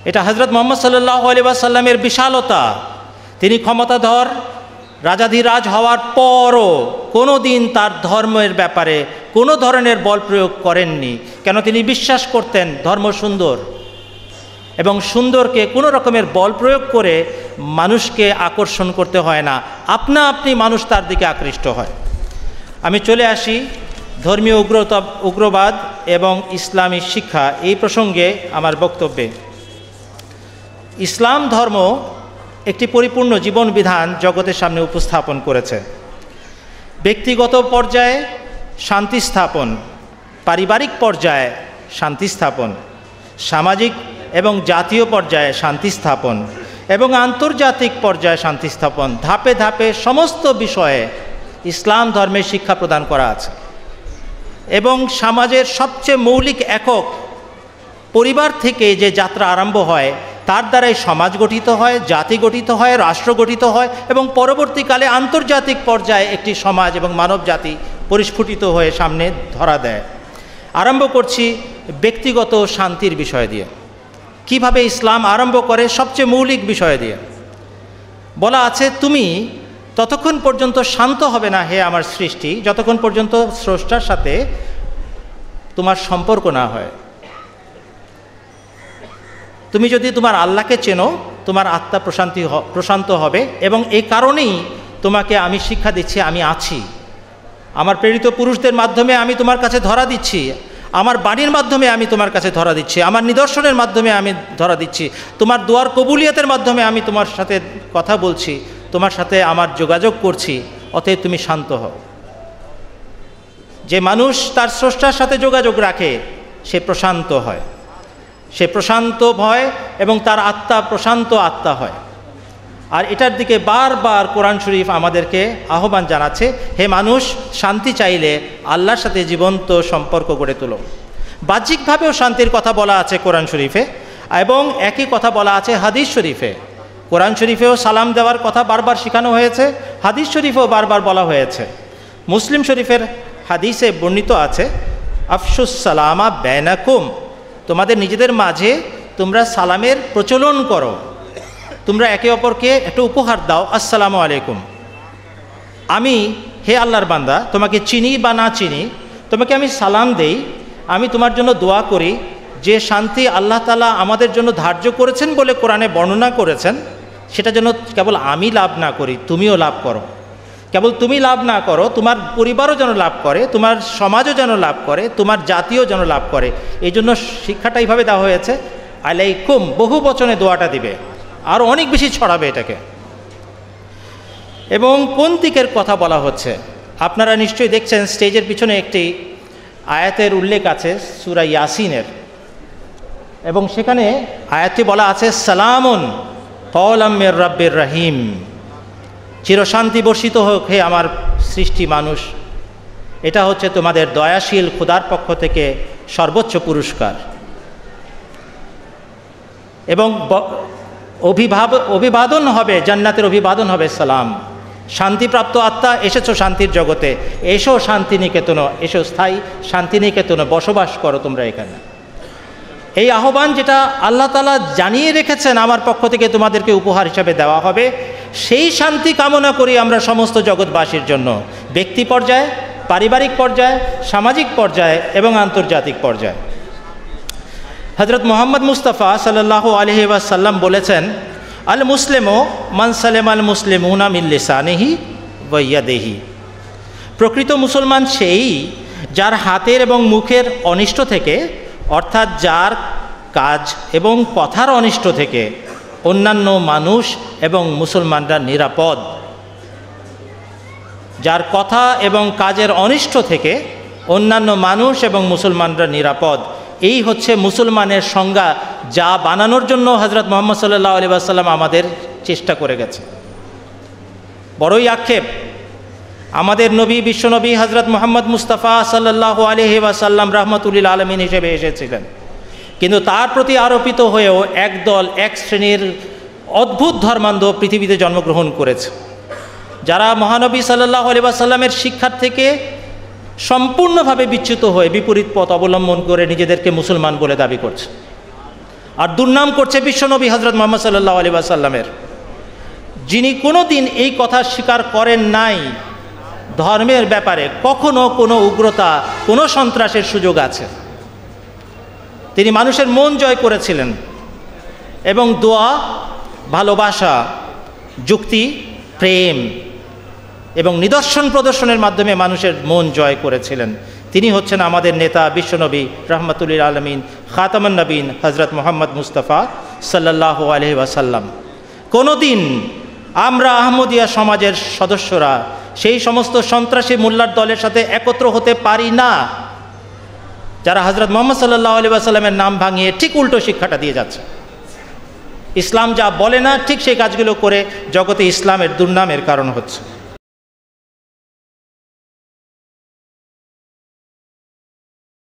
এটা হযরত মুহাম্মদ সাল্লাল্লাহু আলাইহি ওয়াসাল্লামের বিশালতা। তিনি ক্ষমতাধর রাজাধিরাজ হওয়ার পরও কোনো দিন তার ধর্মের ব্যাপারে কোনো ধরনের বল প্রয়োগ করেননি। কেন? তিনি বিশ্বাস করতেন ধর্ম সুন্দর, এবং সুন্দরকে কোনো রকমের বল প্রয়োগ করে মানুষকে আকর্ষণ করতে হয় না, আপনা আপনি মানুষ তার দিকে আকৃষ্ট হয়। আমি চলে আসি ধর্মীয় উগ্রবাদ এবং ইসলামী শিক্ষা এই প্রসঙ্গে আমার বক্তব্যে। ইসলাম ধর্ম একটি পরিপূর্ণ জীবন বিধান জগতের সামনে উপস্থাপন করেছে। ব্যক্তিগত পর্যায়ে শান্তি স্থাপন, পারিবারিক পর্যায়ে শান্তি স্থাপন, সামাজিক এবং জাতীয় পর্যায়ে শান্তি স্থাপন এবং আন্তর্জাতিক পর্যায়ে শান্তি স্থাপন, ধাপে ধাপে সমস্ত বিষয়ে ইসলাম ধর্মের শিক্ষা প্রদান করা আছে। এবং সমাজের সবচেয়ে মৌলিক একক পরিবার থেকে যে যাত্রা আরম্ভ হয়, তার দ্বারাই সমাজ গঠিত হয়, জাতি গঠিত হয়, রাষ্ট্র গঠিত হয় এবং পরবর্তীকালে আন্তর্জাতিক পর্যায়ে একটি সমাজ এবং মানব জাতি পরিস্ফুটিত হয়ে সামনে ধরা দেয়। আরম্ভ করছি ব্যক্তিগত শান্তির বিষয় দিয়ে। কিভাবে ইসলাম আরম্ভ করে? সবচেয়ে মৌলিক বিষয় দিয়ে। বলা আছে, তুমি ততক্ষণ পর্যন্ত শান্ত হবে না হে আমার সৃষ্টি, যতক্ষণ পর্যন্ত স্রষ্টার সাথে তোমার সম্পর্ক না হয়। তুমি যদি তোমার আল্লাহকে চেনো, তোমার আত্মা প্রশান্ত হবে, এবং এই কারণেই তোমাকে আমি শিক্ষা দিচ্ছি, আমি আছি। আমার প্রেরিত পুরুষদের মাধ্যমে আমি তোমার কাছে ধরা দিচ্ছি, আমার বাণীর মাধ্যমে আমি তোমার কাছে ধরা দিচ্ছি, আমার নিদর্শনের মাধ্যমে আমি ধরা দিচ্ছি, তোমার দুয়ার কবুলিয়তের মাধ্যমে আমি তোমার সাথে কথা বলছি, তোমার সাথে আমার যোগাযোগ করছি, অতএব তুমি শান্ত হও। যে মানুষ তার স্রষ্টার সাথে যোগাযোগ রাখে সে প্রশান্ত হয়, সে প্রশান্ত হয় এবং তার আত্মা প্রশান্ত আত্মা হয়। আর এটার দিকে বারবার কোরআন শরীফ আমাদেরকে আহ্বান জানাচ্ছে, হে মানুষ, শান্তি চাইলে আল্লাহর সাথে জীবন্ত সম্পর্ক গড়ে তোলো। বাহ্যিকভাবেও শান্তির কথা বলা আছে কোরআন শরীফে, এবং একই কথা বলা আছে হাদিস শরীফে। কোরআন শরীফেও সালাম দেওয়ার কথা বারবার শেখানো হয়েছে, হাদিস শরীফেও বারবার বলা হয়েছে। মুসলিম শরীফের হাদিসে বর্ণিত আছে, আফশুস সালামা বাইনাকুম, তোমাদের নিজেদের মাঝে তোমরা সালামের প্রচলন করো, তোমরা একে অপরকে একটা উপহার দাও, আসসালামু আলাইকুম। আমি হে আল্লাহর বান্দা, তোমাকে চিনি বা না চিনি, তোমাকে আমি সালাম দেই, আমি তোমার জন্য দোয়া করি যে শান্তি আল্লাহ তাআলা আমাদের জন্য ধার্য করেছেন বলে কোরআনে বর্ণনা করেছেন, সেটা যেন কেবল আমি লাভ না করি, তুমিও লাভ করো। কেবল তুমি লাভ না করো, তোমার পরিবারও যেন লাভ করে, তোমার সমাজও যেন লাভ করে, তোমার জাতিও যেন লাভ করে। এই জন্য শিক্ষাটা এইভাবে দেওয়া হয়েছে, আলাইকুম, বহু বচনে দোয়াটা দিবে, আর অনেক বেশি ছড়াবে এটাকে। এবং কোন দিকের কথা বলা হচ্ছে আপনারা নিশ্চয়ই দেখছেন, স্টেজের পিছনে একটি আয়াতের উল্লেখ আছে সূরা ইয়াসিনের, এবং সেখানে আয়াতটি বলা আছে, সালামুন কওলাম মির রাব্বির রহিম, চিরশান্তি বর্ষিত হোক হে আমার সৃষ্টি মানুষ, এটা হচ্ছে তোমাদের দয়াশীল খোদার পক্ষ থেকে সর্বোচ্চ পুরস্কার। এবং অভিবাদন হবে, জান্নাতের অভিবাদন হবে সালাম, শান্তিপ্রাপ্ত আত্মা এসেছো শান্তির জগতে, এসো শান্তিনিকেতন, এসো স্থায়ী শান্তিনিকেতনে বসবাস করো তোমরা এখানে। এই আহ্বান যেটা আল্লাহ তাআলা জানিয়ে রেখেছেন আমার পক্ষ থেকে তোমাদেরকে উপহার হিসাবে দেওয়া হবে, সেই শান্তি কামনা করি আমরা সমস্ত জগৎবাসীর জন্য, ব্যক্তি পর্যায়ে, পারিবারিক পর্যায়ে, সামাজিক পর্যায়ে এবং আন্তর্জাতিক পর্যায়ে। হযরত মুহাম্মদ মুস্তাফা সাল্লাল্লাহু আলাইহি ওয়াসাল্লাম বলেছেন, আল মুসলিমু মান সালামা আল মুসলিমুনা মিন লিসানিহি ওয়া ইয়াদিহি, প্রকৃত মুসলমান সেই যার হাতের এবং মুখের অনিষ্ট থেকে, অর্থাৎ যার কাজ এবং কথার অনিষ্ট থেকে অন্যান্য মানুষ এবং মুসলমানরা নিরাপদ। যার কথা এবং কাজের অনিষ্ট থেকে অন্যান্য মানুষ এবং মুসলমানরা নিরাপদ, এই হচ্ছে মুসলমানের সংজ্ঞা, যা বানানোর জন্য হযরত মুহাম্মদ সাল্লাল্লাহু আলাইহি ওয়াসাল্লাম আমাদের চেষ্টা করে গেছে। বড়ই আক্ষেপ, আমাদের নবী, বিশ্বনবী হযরত মুহাম্মদ মুস্তাফা সাল্লাল্লাহু আলাইহি ওয়াসাল্লাম রাহমাতুল আলামিন হিসেবে এসেছিলেন, কিন্তু তার প্রতি আরোপিত হয়েও একদল এক শ্রেণীর অদ্ভুত ধর্মান্ধ পৃথিবীতে জন্মগ্রহণ করেছে, যারা মহানবী সাল্লাল্লাহু আলাইহি ওয়াসাল্লামের শিক্ষার থেকে সম্পূর্ণভাবে বিচ্যুত হয়ে বিপরীত পথ অবলম্বন করে নিজেদেরকে মুসলমান বলে দাবি করছে। আর দুর্নাম করছে বিশ্বনবী হজরত মুহাম্মদ সাল্লাল্লাহু আলাইহি ওয়াসাল্লামের, যিনি কোনো দিন এই কথা স্বীকার করেন নাই ধর্মের ব্যাপারে কখনো কোনো উগ্রতা, কোনো সন্ত্রাসের সুযোগ আছে। তিনি মানুষের মন জয় করেছিলেন এবং দোয়া, ভালোবাসা, যুক্তি, প্রেম এবং নিদর্শন প্রদর্শনের মাধ্যমে মানুষের মন জয় করেছিলেন। তিনি হচ্ছেন আমাদের নেতা বিশ্বনবী রাহমাতুল আলামিন খাতামুন নবীন হজরত মুহাম্মদ মুস্তাফা সাল্লাল্লাহু আলাইহি ওয়াসাল্লাম। কোনো দিন আমরা আহমদিয়া সমাজের সদস্যরা সেই সমস্ত সন্ত্রাসী মোল্লার দলের সাথে একত্র হতে পারি না যারা হজরত মুহাম্মদ সাল্লাল্লাহু আলাইহি ওয়াসাল্লামের নাম ভাঙিয়ে ঠিক উল্টো শিক্ষাটা দিয়ে যাচ্ছে। ইসলাম যা বলে না ঠিক সেই কাজগুলো করে জগতে ইসলামের দুর্নামের কারণ হচ্ছে।